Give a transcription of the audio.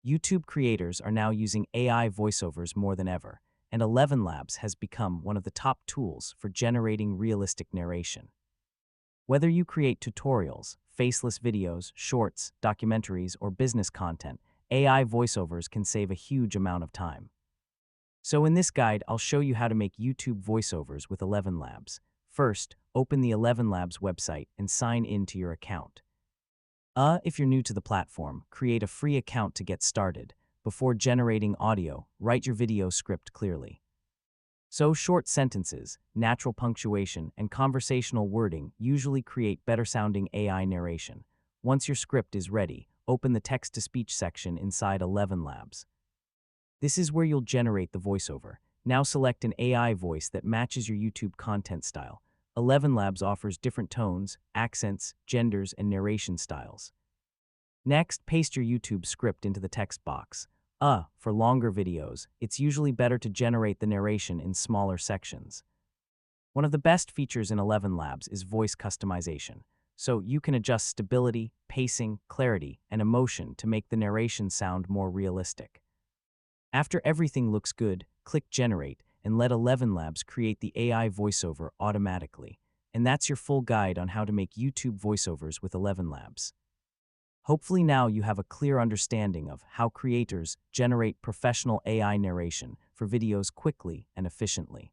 YouTube creators are now using AI voiceovers more than ever, and ElevenLabs has become one of the top tools for generating realistic narration. Whether you create tutorials, faceless videos, shorts, documentaries, or business content, AI voiceovers can save a huge amount of time. So in this guide, I'll show you how to make YouTube voiceovers with ElevenLabs. First, open the ElevenLabs website and sign in to your account. If you're new to the platform, create a free account to get started. Before generating audio, write your video script clearly. So short sentences, natural punctuation, and conversational wording usually create better-sounding AI narration. Once your script is ready, open the text-to-speech section inside ElevenLabs. This is where you'll generate the voiceover. Now select an AI voice that matches your YouTube content style. ElevenLabs offers different tones, accents, genders, and narration styles. Next, paste your YouTube script into the text box. For longer videos, it's usually better to generate the narration in smaller sections. One of the best features in ElevenLabs is voice customization, so you can adjust stability, pacing, clarity, and emotion to make the narration sound more realistic. After everything looks good, click Generate and let ElevenLabs create the AI voiceover automatically. And that's your full guide on how to make YouTube voiceovers with ElevenLabs. Hopefully now you have a clear understanding of how creators generate professional AI narration for videos quickly and efficiently.